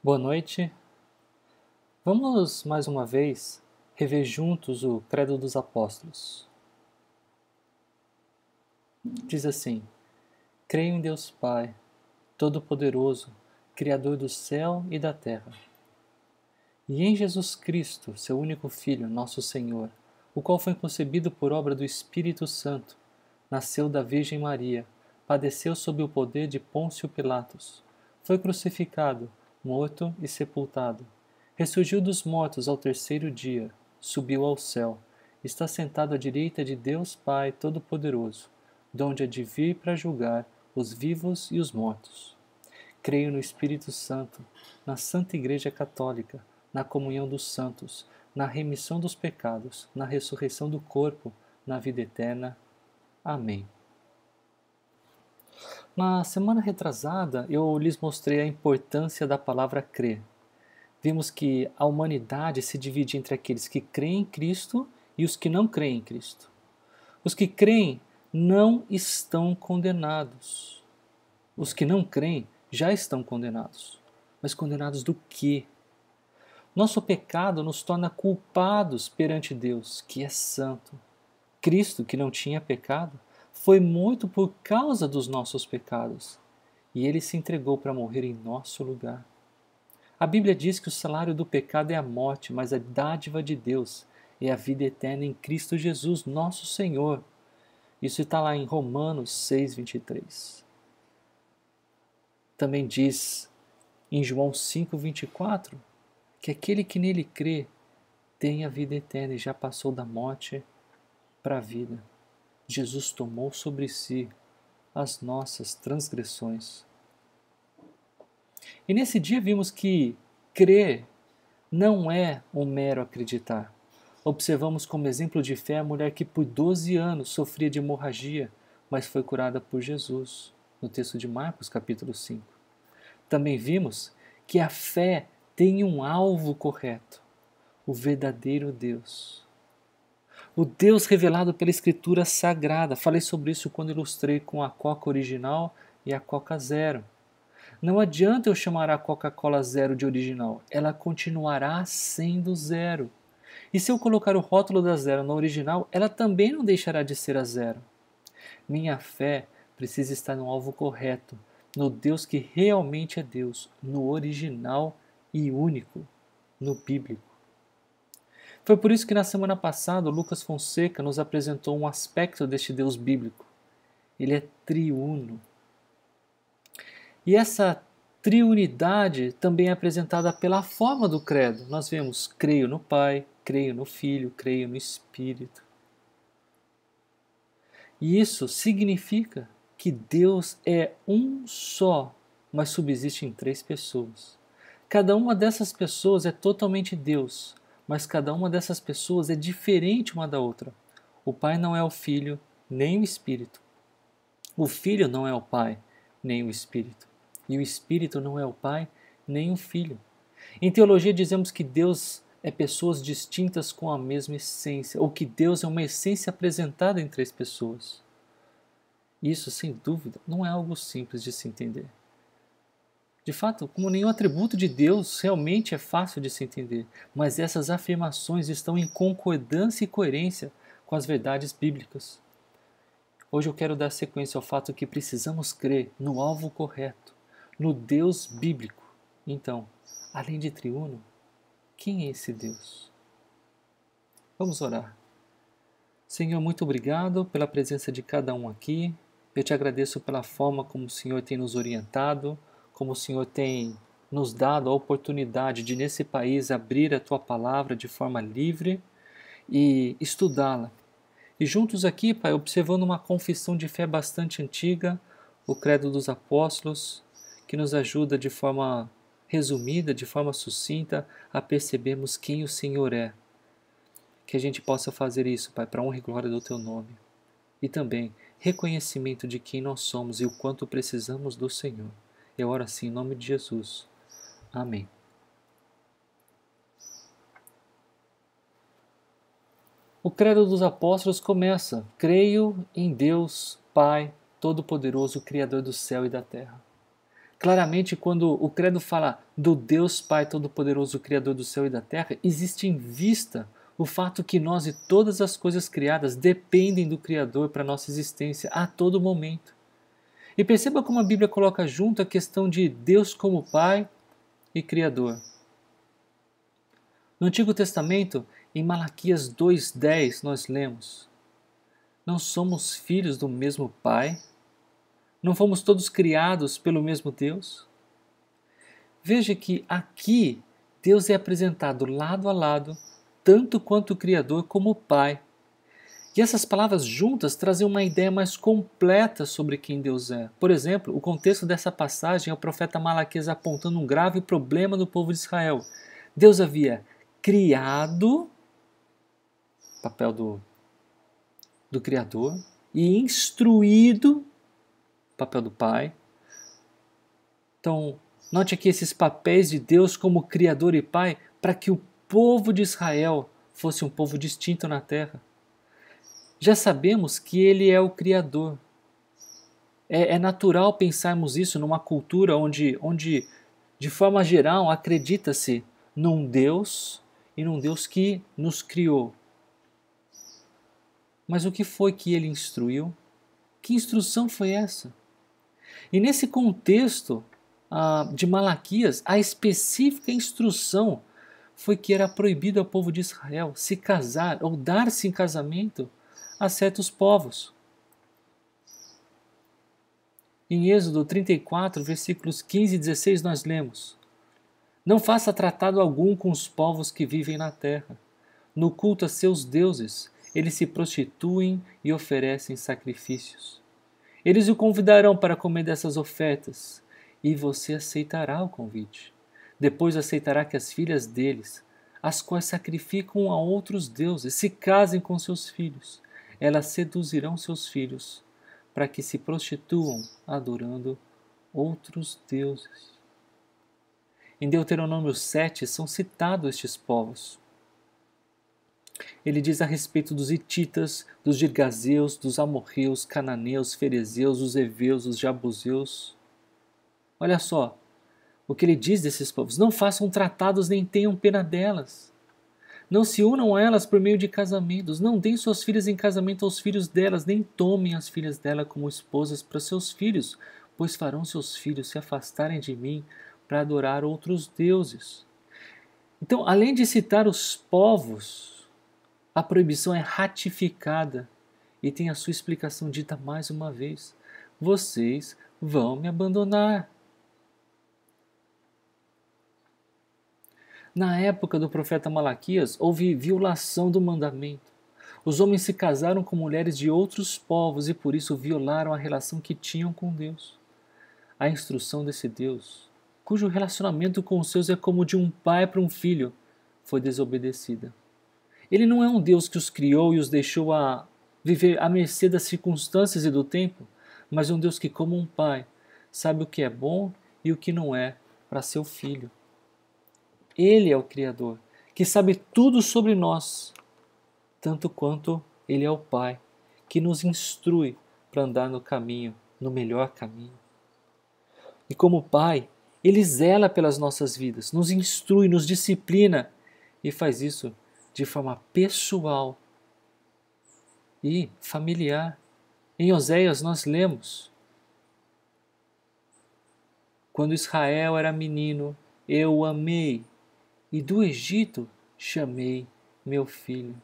Boa noite. Vamos mais uma vez rever juntos o Credo dos Apóstolos. Diz assim: Creio em Deus Pai, Todo-Poderoso, Criador do céu e da terra, e em Jesus Cristo, seu único Filho, nosso Senhor, o qual foi concebido por obra do Espírito Santo, nasceu da Virgem Maria, padeceu sob o poder de Pôncio Pilatos, foi crucificado, morto e sepultado. Ressurgiu dos mortos ao terceiro dia, subiu ao céu, está sentado à direita de Deus Pai Todo-Poderoso, donde há de vir para julgar os vivos e os mortos. Creio no Espírito Santo, na Santa Igreja Católica, na comunhão dos santos, na remissão dos pecados, na ressurreição do corpo, na vida eterna. Amém. Na semana retrasada, eu lhes mostrei a importância da palavra crer. Vimos que a humanidade se divide entre aqueles que creem em Cristo e os que não creem em Cristo. Os que creem não estão condenados. Os que não creem já estão condenados. Mas condenados do quê? Nosso pecado nos torna culpados perante Deus, que é santo. Cristo, que não tinha pecado, foi morto por causa dos nossos pecados. E ele se entregou para morrer em nosso lugar. A Bíblia diz que o salário do pecado é a morte, mas a dádiva de Deus é a vida eterna em Cristo Jesus, nosso Senhor. Isso está lá em Romanos 6:23. Também diz em João 5:24 que aquele que nele crê tem a vida eterna e já passou da morte para a vida. Jesus tomou sobre si as nossas transgressões. E nesse dia vimos que crer não é um mero acreditar. Observamos como exemplo de fé a mulher que por 12 anos sofria de hemorragia, mas foi curada por Jesus, no texto de Marcos, capítulo 5. Também vimos que a fé tem um alvo correto, o verdadeiro Deus. O Deus revelado pela Escritura Sagrada. Falei sobre isso quando ilustrei com a Coca original e a Coca Zero. Não adianta eu chamar a Coca-Cola Zero de original, ela continuará sendo zero. E se eu colocar o rótulo da Zero na original, ela também não deixará de ser a Zero. Minha fé precisa estar no alvo correto, no Deus que realmente é Deus, no original e único, no bíblico. Foi por isso que na semana passada o Lucas Fonseca nos apresentou um aspecto deste Deus bíblico. Ele é triuno. E essa triunidade também é apresentada pela forma do credo. Nós vemos creio no Pai, creio no Filho, creio no Espírito. E isso significa que Deus é um só, mas subsiste em três pessoas. Cada uma dessas pessoas é totalmente Deus, mas cada uma dessas pessoas é diferente uma da outra. O Pai não é o Filho, nem o Espírito. O Filho não é o Pai, nem o Espírito. E o Espírito não é o Pai, nem o Filho. Em teologia dizemos que Deus é pessoas distintas com a mesma essência, ou que Deus é uma essência apresentada em três pessoas. Isso, sem dúvida, não é algo simples de se entender. De fato, como nenhum atributo de Deus realmente é fácil de se entender, mas essas afirmações estão em concordância e coerência com as verdades bíblicas. Hoje eu quero dar sequência ao fato que precisamos crer no alvo correto, no Deus bíblico. Então, além de triuno, quem é esse Deus? Vamos orar. Senhor, muito obrigado pela presença de cada um aqui. Eu te agradeço pela forma como o Senhor tem nos orientado, como o Senhor tem nos dado a oportunidade de, nesse país, abrir a Tua palavra de forma livre e estudá-la. E juntos aqui, Pai, observando uma confissão de fé bastante antiga, o Credo dos Apóstolos, que nos ajuda de forma resumida, de forma sucinta, a percebermos quem o Senhor é. Que a gente possa fazer isso, Pai, para a honra e glória do Teu nome. E também reconhecimento de quem nós somos e o quanto precisamos do Senhor. Eu oro assim em nome de Jesus. Amém. O Credo dos Apóstolos começa: creio em Deus, Pai, Todo-Poderoso, Criador do céu e da terra. Claramente, quando o credo fala do Deus Pai Todo-Poderoso, Criador do céu e da terra, existe em vista o fato que nós e todas as coisas criadas dependem do Criador para a nossa existência a todo momento. E perceba como a Bíblia coloca junto a questão de Deus como Pai e Criador. No Antigo Testamento, em Malaquias 2:10, nós lemos: não somos filhos do mesmo Pai? Não fomos todos criados pelo mesmo Deus? Veja que aqui Deus é apresentado lado a lado, tanto quanto o Criador como o Pai. E essas palavras juntas trazem uma ideia mais completa sobre quem Deus é. Por exemplo, o contexto dessa passagem é o profeta Malaquias apontando um grave problema do povo de Israel. Deus havia criado, papel do Criador, e instruído, papel do Pai. Então, note aqui esses papéis de Deus como Criador e Pai para que o povo de Israel fosse um povo distinto na terra. Já sabemos que Ele é o Criador. É natural pensarmos isso numa cultura onde, de forma geral, acredita-se num Deus e num Deus que nos criou. Mas o que foi que Ele instruiu? Que instrução foi essa? E nesse contexto de Malaquias, a específica instrução foi que era proibido ao povo de Israel se casar ou dar-se em casamento a certos povos. Em Êxodo 34, versículos 15 e 16, nós lemos: não faça tratado algum com os povos que vivem na terra. No culto a seus deuses, eles se prostituem e oferecem sacrifícios. Eles o convidarão para comer dessas ofertas, e você aceitará o convite. Depois aceitará que as filhas deles, as quais sacrificam a outros deuses, se casem com seus filhos. Elas seduzirão seus filhos para que se prostituam adorando outros deuses. Em Deuteronômio 7 são citados estes povos. Ele diz a respeito dos hititas, dos girgazeus, dos amorreus, cananeus, ferezeus, os heveus, os jabuseus. Olha só o que ele diz desses povos: não façam tratados nem tenham pena delas. Não se unam a elas por meio de casamentos. Não deem suas filhas em casamento aos filhos delas, nem tomem as filhas dela como esposas para seus filhos, pois farão seus filhos se afastarem de mim para adorar outros deuses. Então, além de citar os povos, a proibição é ratificada e tem a sua explicação dita mais uma vez: vocês vão me abandonar. Na época do profeta Malaquias, houve violação do mandamento. Os homens se casaram com mulheres de outros povos e por isso violaram a relação que tinham com Deus. A instrução desse Deus, cujo relacionamento com os seus é como de um pai para um filho, foi desobedecida. Ele não é um Deus que os criou e os deixou a viver à mercê das circunstâncias e do tempo, mas um Deus que, como um pai, sabe o que é bom e o que não é para seu filho. Ele é o Criador, que sabe tudo sobre nós, tanto quanto Ele é o Pai, que nos instrui para andar no caminho, no melhor caminho. E como Pai, Ele zela pelas nossas vidas, nos instrui, nos disciplina e faz isso de forma pessoal e familiar. Em Oséias nós lemos: quando Israel era menino, eu o amei, e do Egito chamei meu filho.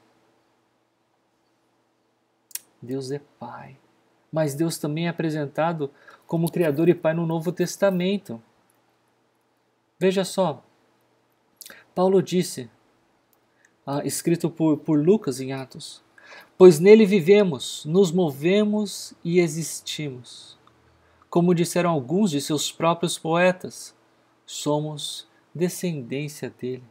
Deus é Pai, mas Deus também é apresentado como Criador e Pai no Novo Testamento. Veja só, Paulo disse, escrito por Lucas em Atos: pois nele vivemos, nos movemos e existimos. Como disseram alguns de seus próprios poetas, somos descendência dele.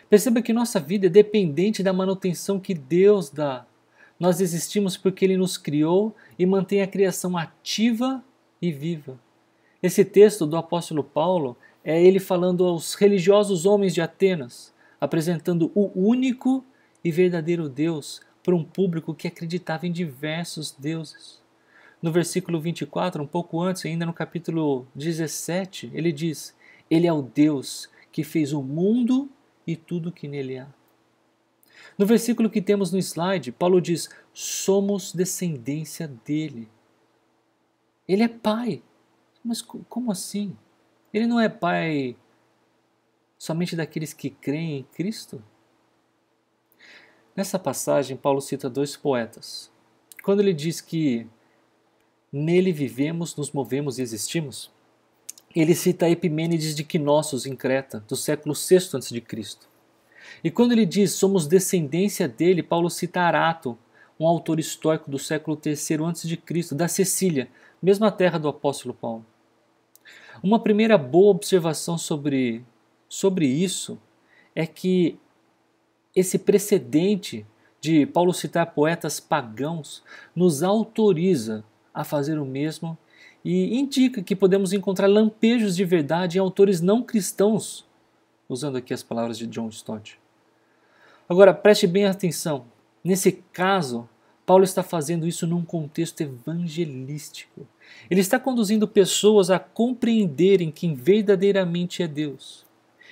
Perceba que nossa vida é dependente da manutenção que Deus dá. Nós existimos porque Ele nos criou e mantém a criação ativa e viva. Esse texto do apóstolo Paulo é ele falando aos religiosos homens de Atenas, apresentando o único e verdadeiro Deus para um público que acreditava em diversos deuses. No versículo 24, um pouco antes, ainda no capítulo 17, ele diz: Ele é o Deus que fez o mundo e tudo que nele há. No versículo que temos no slide, Paulo diz: somos descendência dele. Ele é pai. Mas como assim? Ele não é pai somente daqueles que creem em Cristo? Nessa passagem, Paulo cita dois poetas. Quando ele diz que nele vivemos, nos movemos e existimos, ele cita Epimênides de Knossos, em Creta, do século VI a.C. E quando ele diz somos descendência dele, Paulo cita Arato, um autor histórico do século III a.C., da Sicília, mesma terra do apóstolo Paulo. Uma primeira boa observação sobre isso é que esse precedente de Paulo citar poetas pagãos nos autoriza a fazer o mesmo e indica que podemos encontrar lampejos de verdade em autores não cristãos, usando aqui as palavras de John Stott. Agora, preste bem atenção. Nesse caso, Paulo está fazendo isso num contexto evangelístico. Ele está conduzindo pessoas a compreenderem quem verdadeiramente é Deus.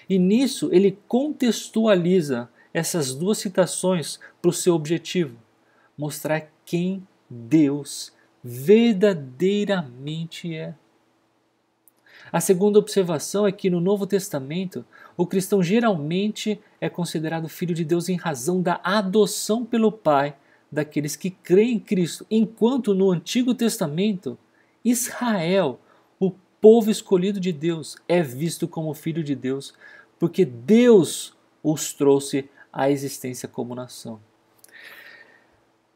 E nisso ele contextualiza essas duas citações para o seu objetivo: mostrar quem Deus verdadeiramente é. A segunda observação é que no Novo Testamento, o cristão geralmente é considerado filho de Deus em razão da adoção pelo Pai daqueles que creem em Cristo, enquanto no Antigo Testamento, Israel, o povo escolhido de Deus, é visto como filho de Deus, porque Deus os trouxe à existência como nação.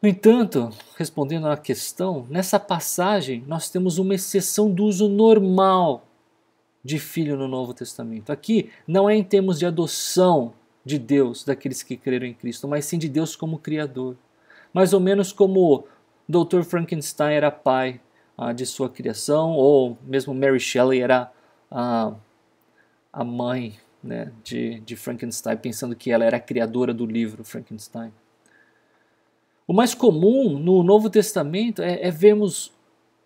No entanto, respondendo à questão, nessa passagem nós temos uma exceção do uso normal de filho no Novo Testamento. Aqui não é em termos de adoção de Deus daqueles que creram em Cristo, mas sim de Deus como Criador. Mais ou menos como o Dr. Frankenstein era pai de sua criação, ou mesmo Mary Shelley era a mãe, né, de Frankenstein, pensando que ela era a criadora do livro Frankenstein. O mais comum no Novo Testamento é vermos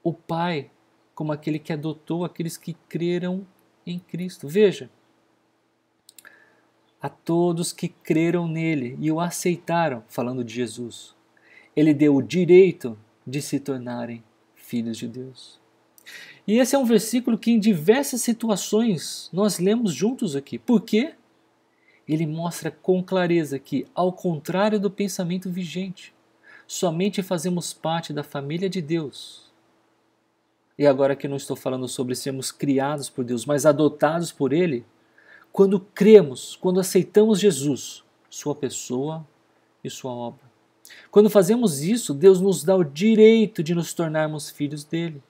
o Pai como aquele que adotou aqueles que creram em Cristo. Veja, a todos que creram nele e o aceitaram, falando de Jesus, ele deu o direito de se tornarem filhos de Deus. E esse é um versículo que em diversas situações nós lemos juntos aqui. Por quê? Ele mostra com clareza que, ao contrário do pensamento vigente, somente fazemos parte da família de Deus. E agora que não estou falando sobre sermos criados por Deus, mas adotados por Ele, quando cremos, quando aceitamos Jesus, sua pessoa e sua obra. Quando fazemos isso, Deus nos dá o direito de nos tornarmos filhos dele.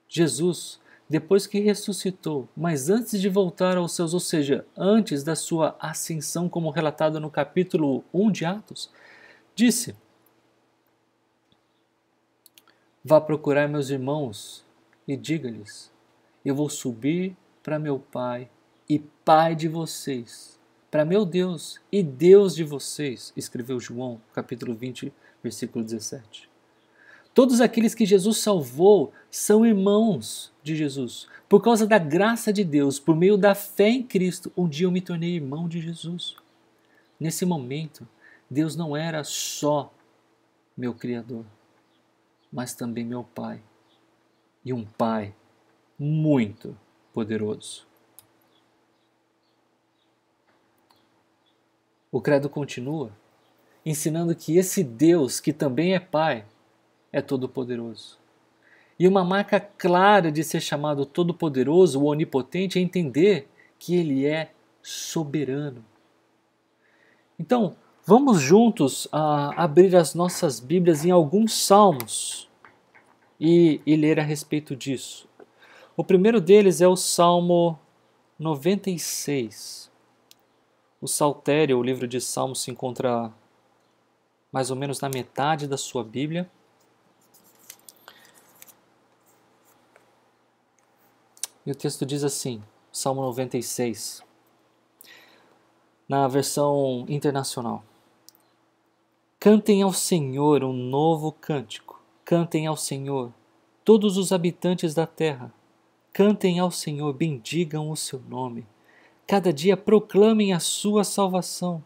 Jesus, depois que ressuscitou, mas antes de voltar aos céus, ou seja, antes da sua ascensão, como relatado no capítulo 1 de Atos, disse: vá procurar meus irmãos e diga-lhes: eu vou subir para meu Pai e Pai de vocês, para meu Deus e Deus de vocês, escreveu João, capítulo 20, versículo 17. Todos aqueles que Jesus salvou são irmãos de Jesus. Por causa da graça de Deus, por meio da fé em Cristo, um dia eu me tornei irmão de Jesus. Nesse momento, Deus não era só meu Criador, mas também meu Pai. E um Pai muito poderoso. O credo continua ensinando que esse Deus, que também é Pai, é todo-poderoso. E uma marca clara de ser chamado todo-poderoso, o onipotente, é entender que Ele é soberano. Então, vamos juntos abrir as nossas Bíblias em alguns salmos e ler a respeito disso. O primeiro deles é o Salmo 96. O Saltério, o livro de Salmos, se encontra mais ou menos na metade da sua Bíblia. E o texto diz assim, Salmo 96, na versão internacional: cantem ao Senhor um novo cântico, Cantem ao Senhor, todos os habitantes da terra. Cantem ao Senhor, bendigam o seu nome. Cada dia proclamem a sua salvação.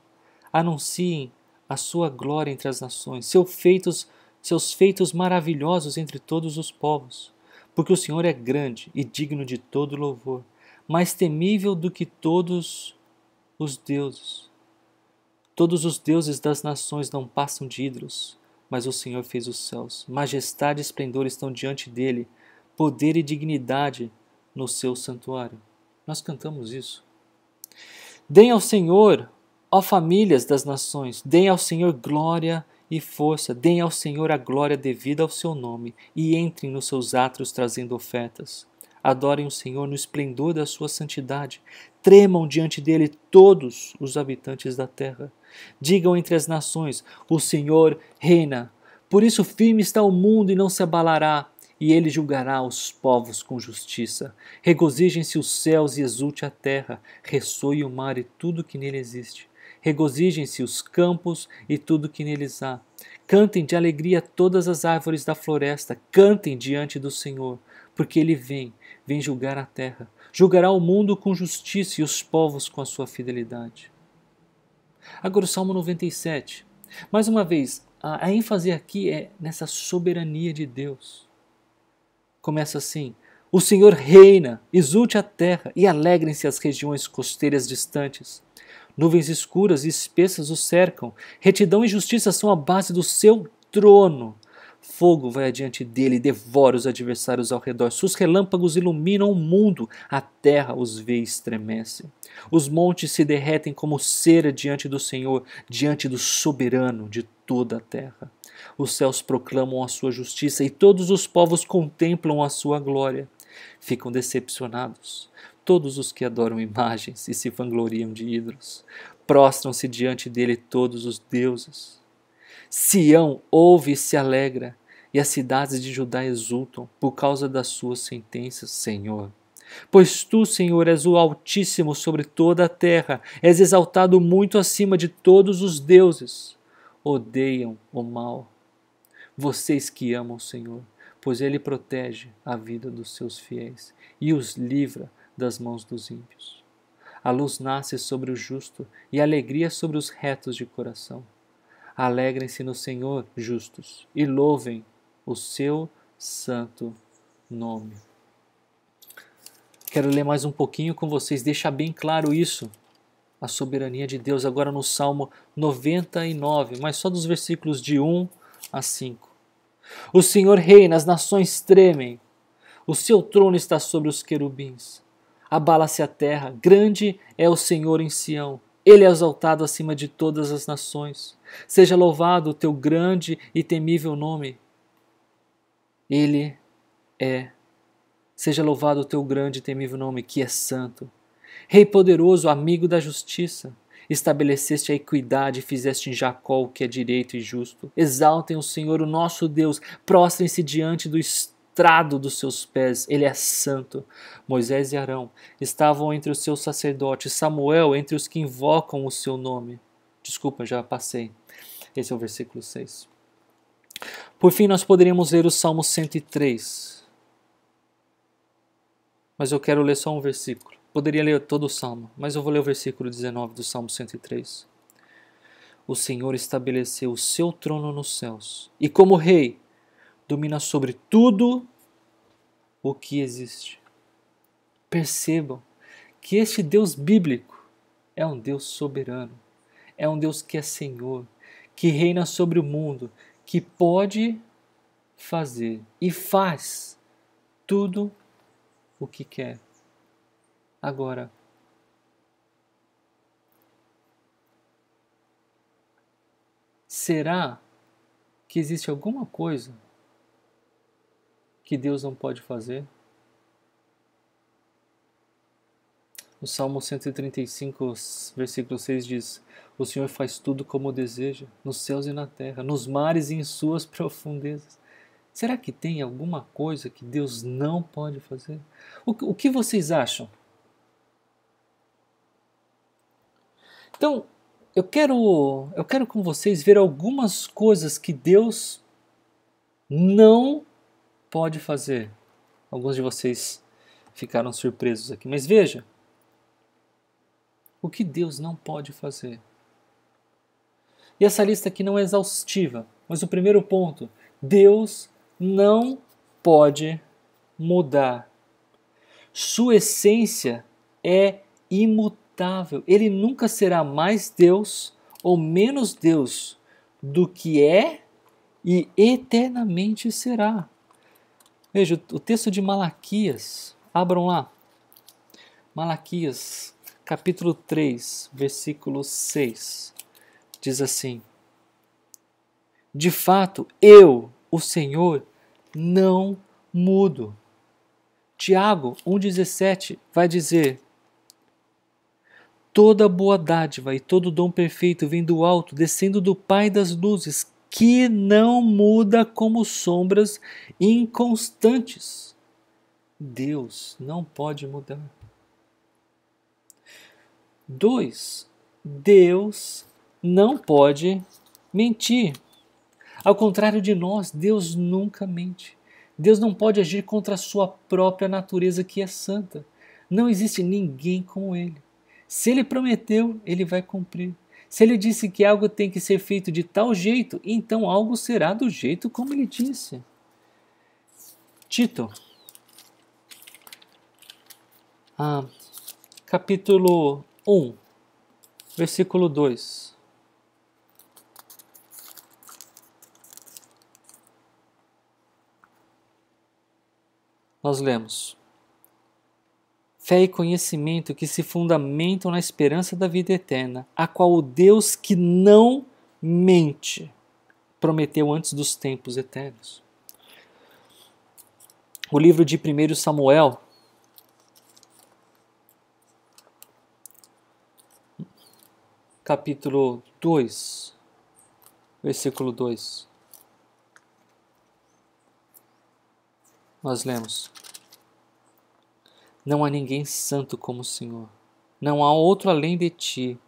Anunciem a sua glória entre as nações, seus feitos maravilhosos entre todos os povos. Porque o Senhor é grande e digno de todo louvor, mais temível do que todos os deuses. Todos os deuses das nações não passam de ídolos, mas o Senhor fez os céus. Majestade e esplendor estão diante dele, poder e dignidade no seu santuário. Nós cantamos isso. Deem ao Senhor, ó famílias das nações, deem ao Senhor glória e força, deem ao Senhor a glória devida ao seu nome, e entrem nos seus átrios trazendo ofertas. Adorem o Senhor no esplendor da sua santidade. Tremam diante dele todos os habitantes da terra. Digam entre as nações, o Senhor reina. Por isso firme está o mundo e não se abalará, e ele julgará os povos com justiça. Regozijem-se os céus e exulte a terra, ressoe o mar e tudo que nele existe. Regozijem-se os campos e tudo que neles há. Cantem de alegria todas as árvores da floresta, cantem diante do Senhor, porque ele vem julgar a terra. Julgará o mundo com justiça e os povos com a sua fidelidade. Agora o Salmo 97. Mais uma vez, a ênfase aqui é nessa soberania de Deus. Começa assim: o Senhor reina, exulte a terra e alegrem-se as regiões costeiras distantes. Nuvens escuras e espessas o cercam, retidão e justiça são a base do seu trono. Fogo vai adiante dele e devora os adversários ao redor. Seus relâmpagos iluminam o mundo, a terra os vê e estremece. Os montes se derretem como cera diante do Senhor, diante do soberano de toda a terra. Os céus proclamam a sua justiça e todos os povos contemplam a sua glória. Ficam decepcionados todos os que adoram imagens e se vangloriam de ídolos. Prostram-se diante dele todos os deuses. Sião ouve e se alegra, e as cidades de Judá exultam por causa das suas sentenças, Senhor. Pois tu, Senhor, és o Altíssimo sobre toda a terra, és exaltado muito acima de todos os deuses. Odeiam o mal. Vocês que amam o Senhor, pois ele protege a vida dos seus fiéis e os livra das mãos dos ímpios. A luz nasce sobre o justo e a alegria sobre os retos de coração. Alegrem-se no Senhor, justos, e louvem o seu santo nome. Quero ler mais um pouquinho com vocês, deixar bem claro isso, a soberania de Deus, agora no Salmo 99, mas só dos versículos de 1 a 5. O Senhor reina, as nações tremem, o seu trono está sobre os querubins. Abala-se a terra, grande é o Senhor em Sião. Ele é exaltado acima de todas as nações. Seja louvado o teu grande e temível nome. Ele é. Seja louvado o teu grande e temível nome, que é santo. Rei poderoso, amigo da justiça. Estabeleceste a equidade e fizeste em Jacó o que é direito e justo. Exaltem o Senhor, o nosso Deus. Prostrem-se diante do estrado dos seus pés, ele é santo. Moisés e Arão estavam entre os seus sacerdotes, Samuel entre os que invocam o seu nome. Desculpa, já passei. Esse é o versículo 6. Por fim, nós poderíamos ler o Salmo 103. Mas eu quero ler só um versículo. Poderia ler todo o Salmo, mas eu vou ler o versículo 19 do Salmo 103. O Senhor estabeleceu o seu trono nos céus, e como rei, domina sobre tudo o que existe. Percebam que este Deus bíblico é um Deus soberano, é um Deus que é Senhor, que reina sobre o mundo, que pode fazer e faz tudo o que quer. Agora, será que existe alguma coisa que Deus não pode fazer? O Salmo 135, versículo 6 diz: o Senhor faz tudo como deseja, nos céus e na terra, nos mares e em suas profundezas. Será que tem alguma coisa que Deus não pode fazer? O que vocês acham? Então, eu quero com vocês ver algumas coisas que Deus não pode fazer. Alguns de vocês ficaram surpresos aqui, mas veja, o que Deus não pode fazer. E essa lista aqui não é exaustiva, mas o primeiro ponto, Deus não pode mudar. Sua essência é imutável. Ele nunca será mais Deus ou menos Deus do que é e eternamente será. Veja, o texto de Malaquias, abram lá. Malaquias, capítulo 3, versículo 6, diz assim: de fato, eu, o Senhor, não mudo. Tiago 1,17 vai dizer: toda boa dádiva e todo dom perfeito vem do alto, descendo do Pai das luzes, que não muda como sombras inconstantes. Deus não pode mudar. 2. Deus não pode mentir. Ao contrário de nós, Deus nunca mente. Deus não pode agir contra a sua própria natureza que é santa. Não existe ninguém como Ele. Se Ele prometeu, Ele vai cumprir. Se Ele disse que algo tem que ser feito de tal jeito, então algo será do jeito como Ele disse. Tito, capítulo 1, versículo 2. Nós lemos: fé e conhecimento que se fundamentam na esperança da vida eterna, a qual o Deus que não mente prometeu antes dos tempos eternos. O livro de 1 Samuel, capítulo 2, versículo 2. Nós lemos: não há ninguém santo como o Senhor. Não há outro além de ti.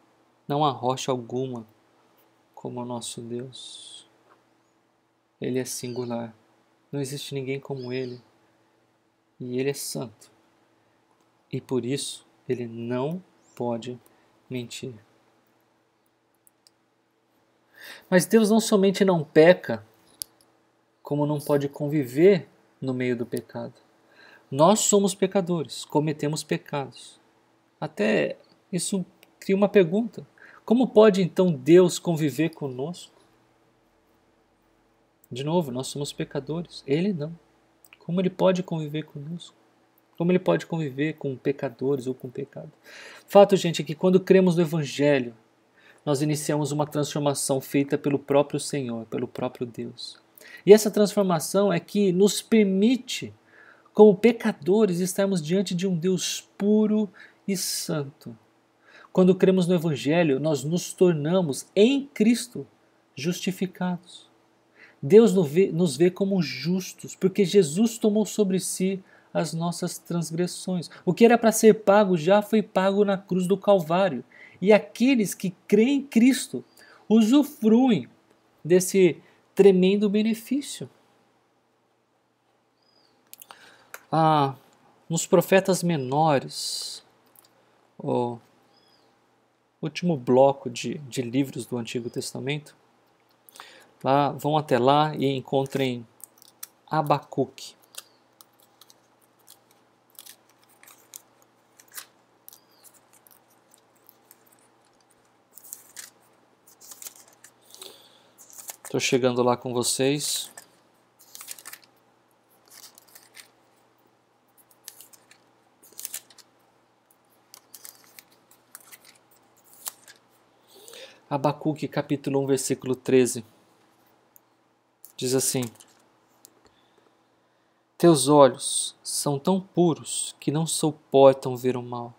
Não há rocha alguma como o nosso Deus. Ele é singular. Não existe ninguém como Ele. E Ele é santo. E por isso, Ele não pode mentir. Mas Deus não somente não peca, como não pode conviver no meio do pecado. Nós somos pecadores, cometemos pecados. Até isso cria uma pergunta: como pode então Deus conviver conosco? De novo, nós somos pecadores, Ele não. Como Ele pode conviver conosco? Como Ele pode conviver com pecadores ou com pecado? Fato, gente, é que quando cremos no Evangelho, nós iniciamos uma transformação feita pelo próprio Senhor, pelo próprio Deus. E essa transformação é que nos permite, como pecadores, estarmos diante de um Deus puro e santo. Quando cremos no Evangelho, nós nos tornamos, em Cristo, justificados. Deus nos vê como justos, porque Jesus tomou sobre si as nossas transgressões. O que era para ser pago já foi pago na cruz do Calvário. E aqueles que creem em Cristo usufruem desse tremendo benefício. Nos profetas menores, o último bloco de livros do Antigo Testamento, vão até lá e encontrem Abacuque. Estou chegando lá com vocês. Abacuque, capítulo 1, versículo 13. Diz assim: teus olhos são tão puros que não suportam ver o mal.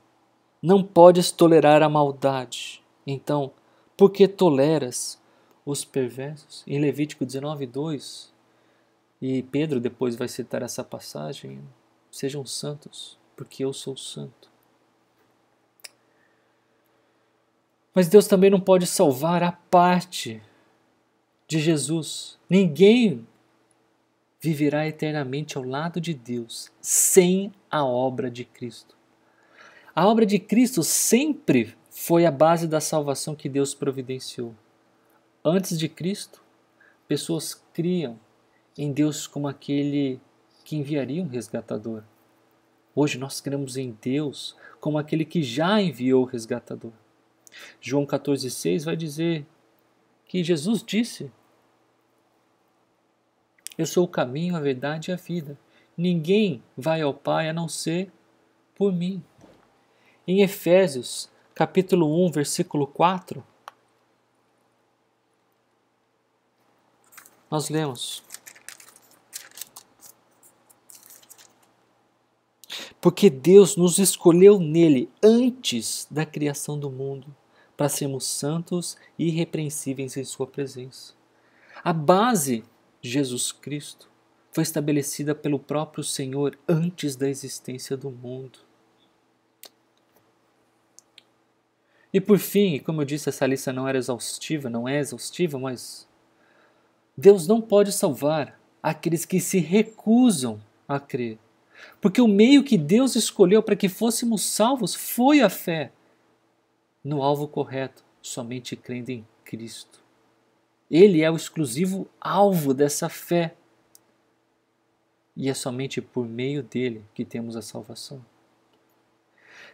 Não podes tolerar a maldade. Então, por que toleras os perversos? Em Levítico 19:2, e Pedro depois vai citar essa passagem: sejam santos, porque eu sou santo. Mas Deus também não pode salvar a parte de Jesus. Ninguém viverá eternamente ao lado de Deus sem a obra de Cristo. A obra de Cristo sempre foi a base da salvação que Deus providenciou. Antes de Cristo, pessoas criam em Deus como aquele que enviaria um resgatador. Hoje nós cremos em Deus como aquele que já enviou o resgatador. João 14,6 vai dizer que Jesus disse: eu sou o caminho, a verdade e a vida. Ninguém vai ao Pai a não ser por mim. Em Efésios, capítulo 1, versículo 4, nós lemos: porque Deus nos escolheu nele antes da criação do mundo, para sermos santos e irrepreensíveis em sua presença. A base, Jesus Cristo, foi estabelecida pelo próprio Senhor antes da existência do mundo. E por fim, como eu disse, essa lista não é exaustiva, mas Deus não pode salvar aqueles que se recusam a crer. Porque o meio que Deus escolheu para que fôssemos salvos foi a fé no alvo correto, somente crendo em Cristo. Ele é o exclusivo alvo dessa fé. E é somente por meio dele que temos a salvação.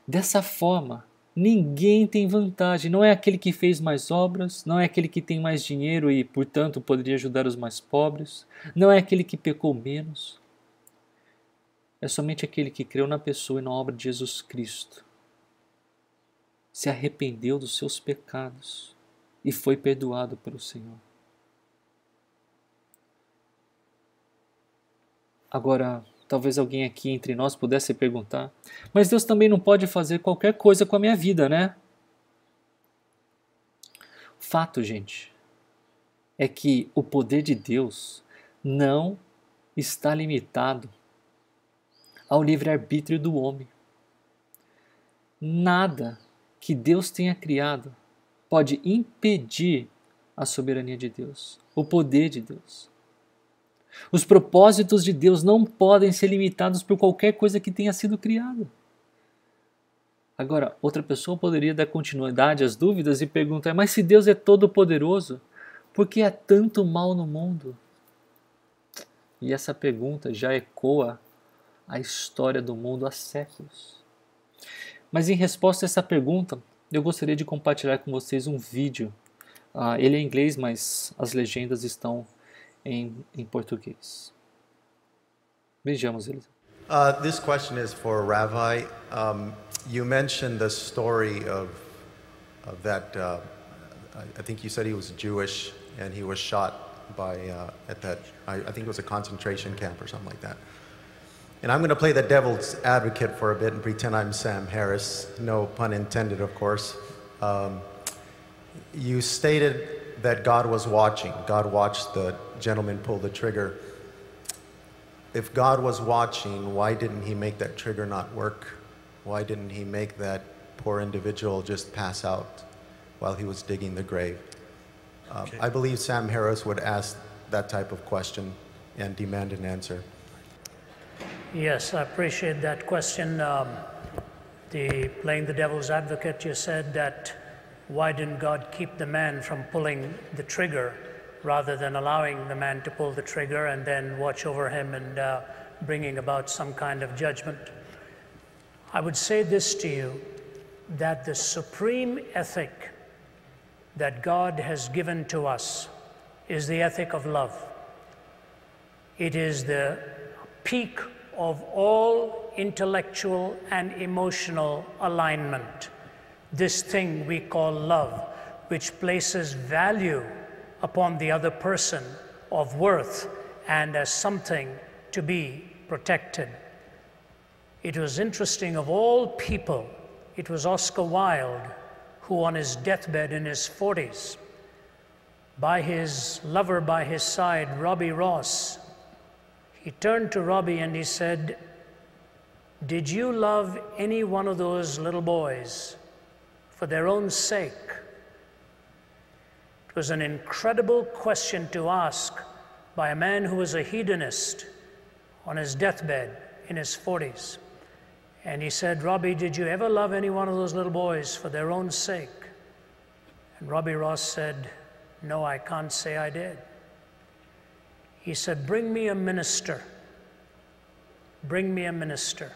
Dessa forma, ninguém tem vantagem. Não é aquele que fez mais obras, não é aquele que tem mais dinheiro e, portanto, poderia ajudar os mais pobres, não é aquele que pecou menos. É somente aquele que creu na pessoa e na obra de Jesus Cristo, se arrependeu dos seus pecados e foi perdoado pelo Senhor. Agora, talvez alguém aqui entre nós pudesse perguntar: mas Deus também não pode fazer qualquer coisa com a minha vida, né? Fato, gente, é que o poder de Deus não está limitado ao livre-arbítrio do homem. Nada que Deus tenha criado pode impedir a soberania de Deus, o poder de Deus. Os propósitos de Deus não podem ser limitados por qualquer coisa que tenha sido criada. Agora, outra pessoa poderia dar continuidade às dúvidas e perguntar: mas se Deus é todo-poderoso, por que há tanto mal no mundo? E essa pergunta já ecoa a história do mundo há séculos. Mas em resposta a essa pergunta, eu gostaria de compartilhar com vocês um vídeo. Ele é em inglês, mas as legendas estão em português. Vejamos eles. This question is for Rabbi. You mentioned the story of that. I think you said he was Jewish and he was shot by at that. I think it was a concentration camp or something like that. And I'm going to play the devil's advocate for a bit and pretend I'm Sam Harris. No pun intended, of course. You stated that God was watching. God watched the gentleman pull the trigger. If God was watching, why didn't he make that trigger not work? Why didn't he make that poor individual just pass out while he was digging the grave? Okay. I believe Sam Harris would ask that type of question and demand an answer. Yes, I appreciate that question. Playing the devil's advocate, you said that why didn't God keep the man from pulling the trigger rather than allowing the man to pull the trigger and then watch over him and bringing about some kind of judgment? I would say this to you, that the supreme ethic that God has given to us is the ethic of love. It is the peak of all intellectual and emotional alignment. This thing we call love, which places value upon the other person of worth and as something to be protected. It was interesting, of all people, it was Oscar Wilde who on his deathbed in his 40s, by his lover by his side, Robbie Ross, he turned to Robbie and he said, "Did you love any one of those little boys for their own sake?" It was an incredible question to ask by a man who was a hedonist on his deathbed in his 40s. And he said, Robbie, did you ever love any one of those little boys for their own sake? And Robbie Ross said, no, I can't say I did. He said, bring me a minister. Bring me a minister.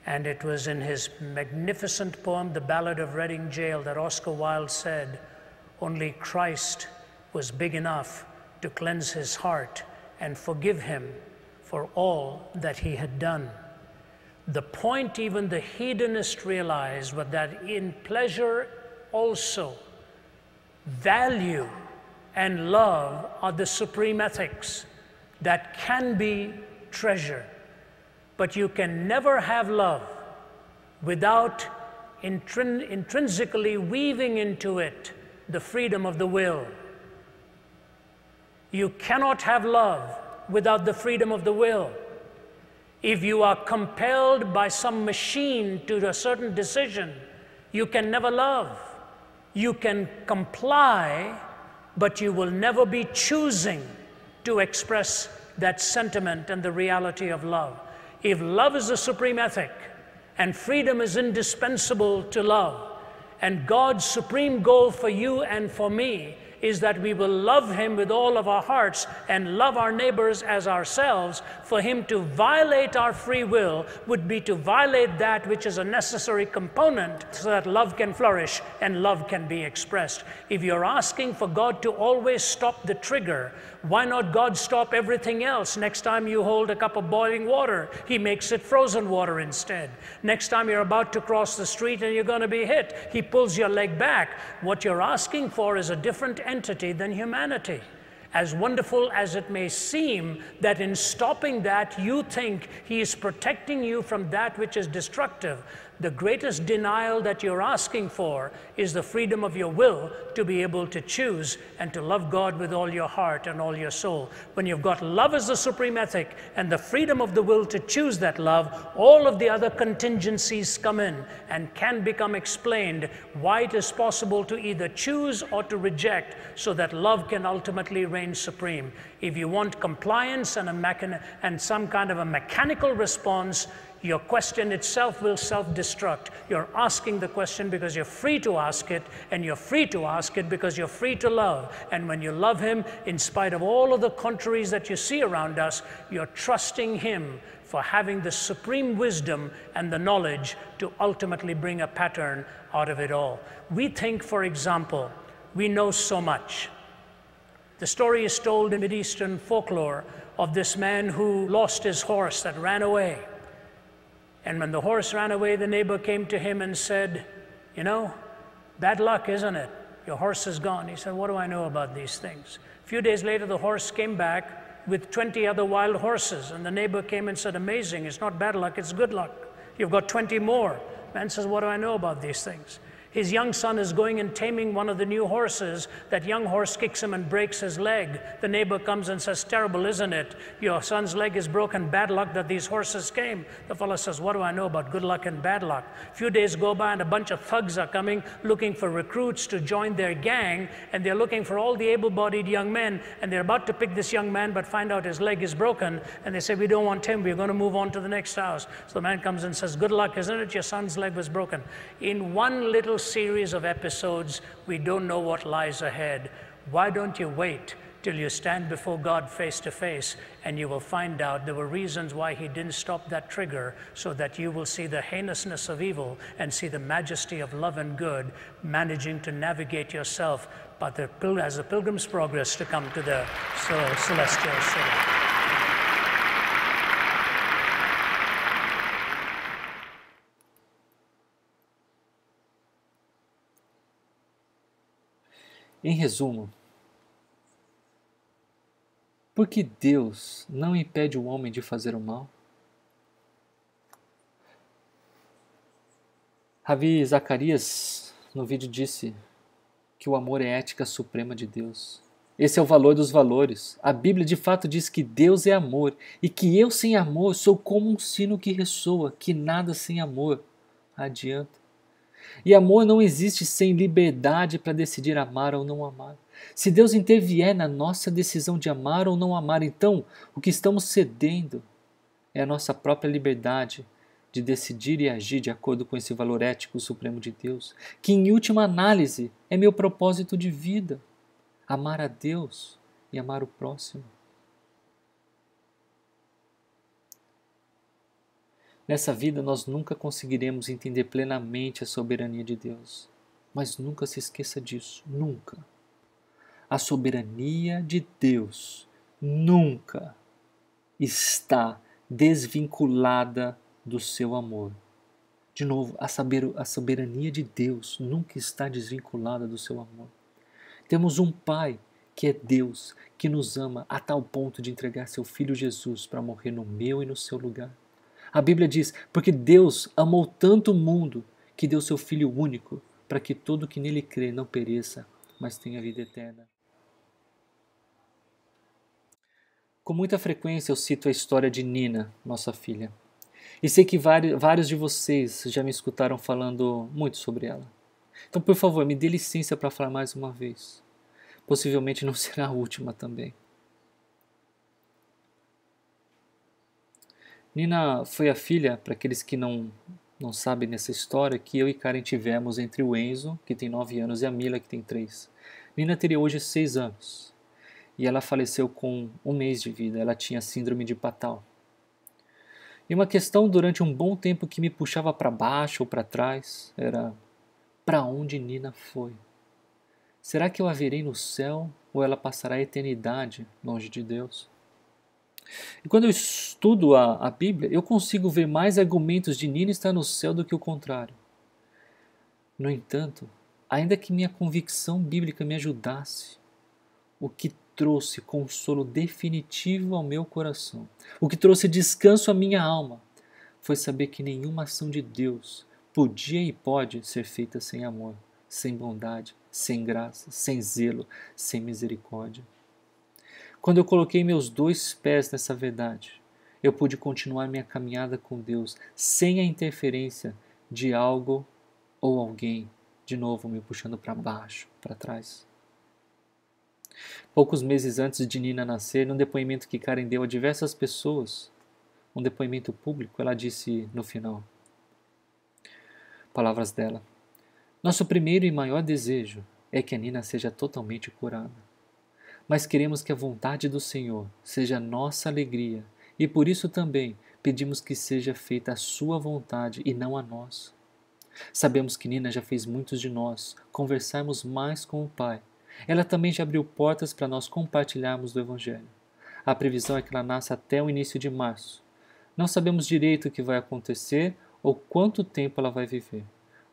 And it was in his magnificent poem, The Ballad of Reading Gaol, that Oscar Wilde said, only Christ was big enough to cleanse his heart and forgive him for all that he had done. The point even the hedonist realized was that in pleasure also, value and love are the supreme ethics that can be treasured. But you can never have love without intrinsically weaving into it the freedom of the will. You cannot have love without the freedom of the will. If you are compelled by some machine to a certain decision, you can never love. You can comply, but you will never be choosing to express that sentiment and the reality of love. If love is the supreme ethic, and freedom is indispensable to love, and God's supreme goal for you and for me is that we will love him with all of our hearts and love our neighbors as ourselves, for him to violate our free will would be to violate that which is a necessary component so that love can flourish and love can be expressed. If you're asking for God to always stop the trigger, why not God stop everything else? Next time you hold a cup of boiling water, he makes it frozen water instead. Next time you're about to cross the street and you're going to be hit, he pulls your leg back. What you're asking for is a different entity than humanity. As wonderful as it may seem that in stopping that you think he is protecting you from that which is destructive, the greatest denial that you're asking for is the freedom of your will to be able to choose and to love God with all your heart and all your soul. When you've got love as the supreme ethic and the freedom of the will to choose that love, all of the other contingencies come in and can become explained why it is possible to either choose or to reject so that love can ultimately reign supreme. If you want compliance and some kind of a mechanical response, your question itself will self-destruct. You're asking the question because you're free to ask it, and you're free to ask it because you're free to love. And when you love him, in spite of all of the contraries that you see around us, you're trusting him for having the supreme wisdom and the knowledge to ultimately bring a pattern out of it all. We think, for example, we know so much. The story is told in Mideastern folklore of this man who lost his horse that ran away. And when the horse ran away, the neighbor came to him and said, you know, bad luck, isn't it? Your horse is gone. He said, what do I know about these things? A few days later, the horse came back with 20 other wild horses. And the neighbor came and said, amazing, it's not bad luck, it's good luck. You've got 20 more. Man says, what do I know about these things? His young son is going and taming one of the new horses. That young horse kicks him and breaks his leg. The neighbor comes and says, terrible, isn't it? Your son's leg is broken, bad luck that these horses came. The fellow says, what do I know about good luck and bad luck? A few days go by and a bunch of thugs are coming looking for recruits to join their gang, and they're looking for all the able-bodied young men, and they're about to pick this young man but find out his leg is broken, and they say, we don't want him, we're going to move on to the next house. So the man comes and says, good luck, isn't it? Your son's leg was broken. In one little series of episodes, we don't know what lies ahead. Why don't you wait till you stand before God face to face, and you will find out there were reasons why he didn't stop that trigger, so that you will see the heinousness of evil and see the majesty of love and good managing to navigate yourself but as the pilgrim's progress to come to the celestial city. Em resumo, por que Deus não impede o homem de fazer o mal? Ravi Zacarias, no vídeo, disse que o amor é a ética suprema de Deus. Esse é o valor dos valores. A Bíblia de fato diz que Deus é amor e que eu sem amor sou como um sino que ressoa, que nada sem amor adianta. E amor não existe sem liberdade para decidir amar ou não amar. Se Deus intervier na nossa decisão de amar ou não amar, então o que estamos cedendo é a nossa própria liberdade de decidir e agir de acordo com esse valor ético supremo de Deus, que em última análise é meu propósito de vida, amar a Deus e amar o próximo. Nessa vida nós nunca conseguiremos entender plenamente a soberania de Deus, mas nunca se esqueça disso, nunca. A soberania de Deus nunca está desvinculada do seu amor. De novo, a soberania de Deus nunca está desvinculada do seu amor. Temos um Pai que é Deus, que nos ama a tal ponto de entregar seu Filho Jesus para morrer no meu e no seu lugar. A Bíblia diz, porque Deus amou tanto o mundo que deu seu Filho único para que todo que nele crê não pereça, mas tenha vida eterna. Com muita frequência eu cito a história de Nina, nossa filha. E sei que vários de vocês já me escutaram falando muito sobre ela. Então, por favor, me dê licença para falar mais uma vez. Possivelmente não será a última também. Nina foi a filha, para aqueles que não sabem nessa história, que eu e Karen tivemos entre o Enzo, que tem 9 anos, e a Mila, que tem 3. Nina teria hoje 6 anos. E ela faleceu com 1 mês de vida. Ela tinha síndrome de Patal. E uma questão durante um bom tempo que me puxava para baixo ou para trás era: para onde Nina foi? Será que eu a verei no céu ou ela passará a eternidade longe de Deus? E quando eu estudo a Bíblia, eu consigo ver mais argumentos de Nina estar no céu do que o contrário. No entanto, ainda que minha convicção bíblica me ajudasse, o que trouxe consolo definitivo ao meu coração, o que trouxe descanso à minha alma, foi saber que nenhuma ação de Deus podia e pode ser feita sem amor, sem bondade, sem graça, sem zelo, sem misericórdia. Quando eu coloquei meus 2 pés nessa verdade, eu pude continuar minha caminhada com Deus sem a interferência de algo ou alguém, de novo me puxando para baixo, para trás. Poucos meses antes de Nina nascer, num depoimento que Karen deu a diversas pessoas, um depoimento público, ela disse no final, palavras dela: nosso primeiro e maior desejo é que a Nina seja totalmente curada. Mas queremos que a vontade do Senhor seja nossa alegria e por isso também pedimos que seja feita a sua vontade e não a nossa. Sabemos que Nina já fez muitos de nós conversarmos mais com o Pai. Ela também já abriu portas para nós compartilharmos do Evangelho. A previsão é que ela nasça até o início de março. Não sabemos direito o que vai acontecer ou quanto tempo ela vai viver.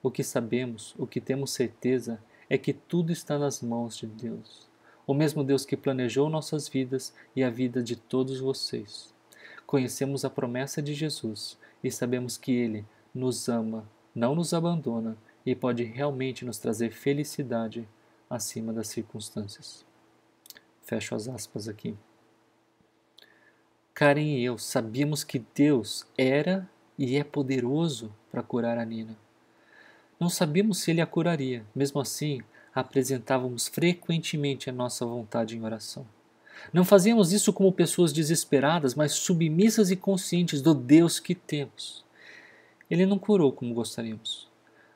O que sabemos, o que temos certeza, é que tudo está nas mãos de Deus. O mesmo Deus que planejou nossas vidas e a vida de todos vocês. Conhecemos a promessa de Jesus e sabemos que Ele nos ama, não nos abandona e pode realmente nos trazer felicidade acima das circunstâncias. Fecho as aspas aqui. Karen e eu sabíamos que Deus era e é poderoso para curar a Nina. Não sabíamos se Ele a curaria, mesmo assim, apresentávamos frequentemente a nossa vontade em oração. Não fazíamos isso como pessoas desesperadas, mas submissas e conscientes do Deus que temos. Ele não curou como gostaríamos,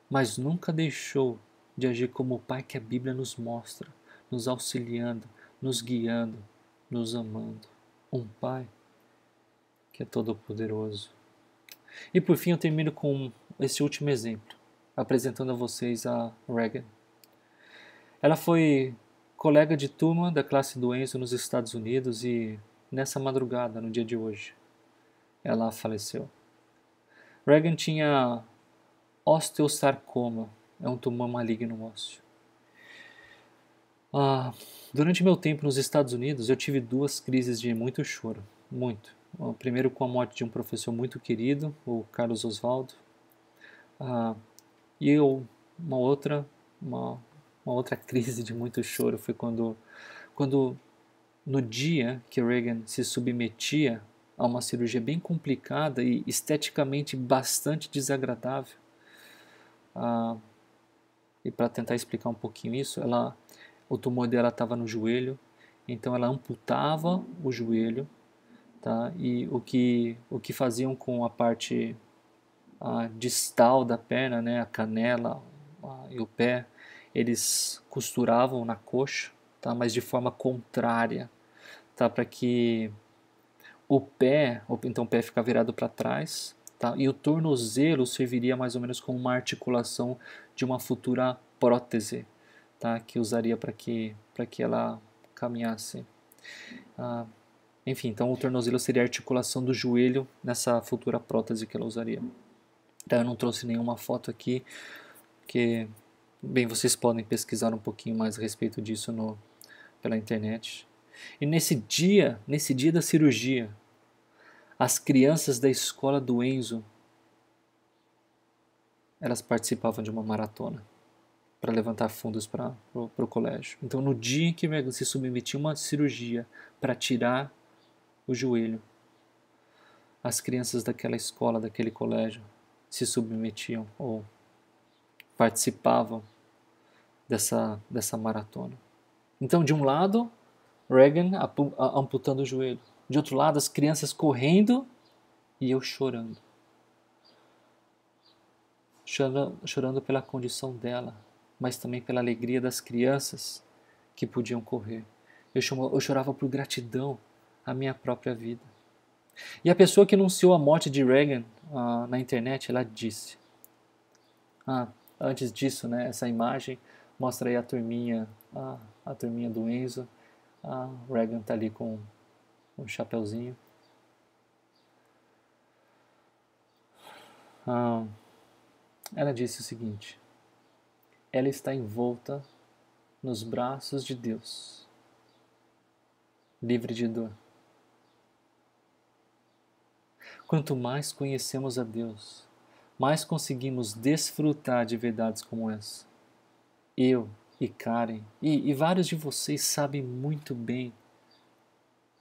mas nunca deixou de agir como o Pai que a Bíblia nos mostra, nos auxiliando, nos guiando, nos amando. Um Pai que é todo-poderoso. E por fim eu termino com esse último exemplo, apresentando a vocês a Regan. Ela foi colega de turma da classe do Enzo nos Estados Unidos e nessa madrugada, no dia de hoje, ela faleceu. Regan tinha osteosarcoma, é um tumor maligno ósseo. Durante meu tempo nos Estados Unidos, eu tive 2 crises de muito choro, muito. O primeiro com a morte de um professor muito querido, o Carlos Oswaldo, e uma outra crise de muito choro foi quando no dia que Regan se submetia a uma cirurgia bem complicada e esteticamente bastante desagradável. E para tentar explicar um pouquinho isso, ela o tumor dela estava no joelho, então ela amputava o joelho, tá? E o que faziam com a parte distal da perna, né, a canela e o pé, eles costuravam na coxa, tá? Mas de forma contrária, tá? Para que então o pé fica virado para trás, tá? E o tornozelo serviria mais ou menos como uma articulação de uma futura prótese, tá? Que usaria para que ela caminhasse. Enfim, então o tornozelo seria a articulação do joelho nessa futura prótese que ela usaria. Então eu não trouxe nenhuma foto aqui, porque, bem, vocês podem pesquisar um pouquinho mais a respeito disso pela internet. E nesse dia da cirurgia, as crianças da escola do Enzo, elas participavam de uma maratona para levantar fundos para o colégio. Então, no dia em que Regan se submetia a uma cirurgia para tirar o joelho, as crianças daquela escola, daquele colégio, se submetiam ou participavam dessa maratona. Então, de um lado, Regan amputando o joelho. De outro lado, as crianças correndo e eu chorando. Chorando pela condição dela, mas também pela alegria das crianças que podiam correr. Eu chorava por gratidão à minha própria vida. E a pessoa que anunciou a morte de Regan na internet, ela disse: antes disso, né, essa imagem mostra aí a turminha do Enzo. A Regan está ali com um chapeuzinho. Ela disse o seguinte: ela está envolta nos braços de Deus, livre de dor. Quanto mais conhecemos a Deus, mais conseguimos desfrutar de verdades como essa. Eu e Karen e vários de vocês sabem muito bem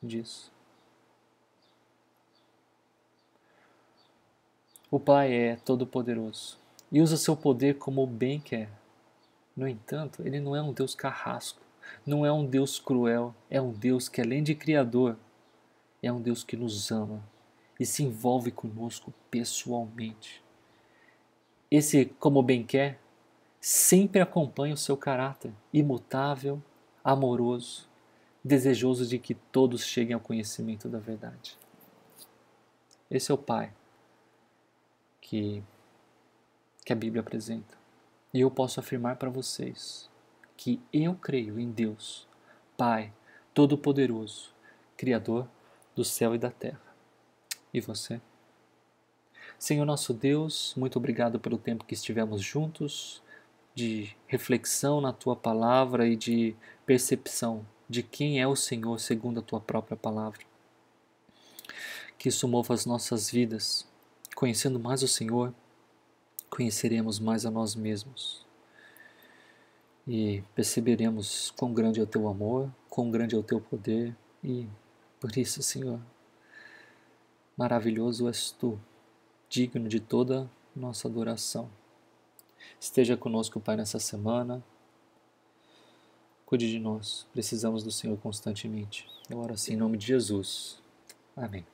disso. O Pai é todo-poderoso e usa seu poder como bem quer. No entanto, Ele não é um Deus carrasco, não é um Deus cruel, é um Deus que, além de Criador, é um Deus que nos ama e se envolve conosco pessoalmente. Esse como bem quer sempre acompanha o seu caráter imutável, amoroso, desejoso de que todos cheguem ao conhecimento da verdade. Esse é o Pai que a Bíblia apresenta. E eu posso afirmar para vocês que eu creio em Deus, Pai Todo-Poderoso, Criador do céu e da terra. E você? Senhor nosso Deus, muito obrigado pelo tempo que estivemos juntos, de reflexão na Tua Palavra e de percepção de quem é o Senhor segundo a Tua própria Palavra. Que isso mova as nossas vidas. Conhecendo mais o Senhor, conheceremos mais a nós mesmos. E perceberemos quão grande é o Teu amor, quão grande é o Teu poder. E por isso, Senhor, maravilhoso és Tu, digno de toda nossa adoração. Esteja conosco, Pai, nessa semana. Cuide de nós. Precisamos do Senhor constantemente. Eu oro assim em nome de Jesus. Amém.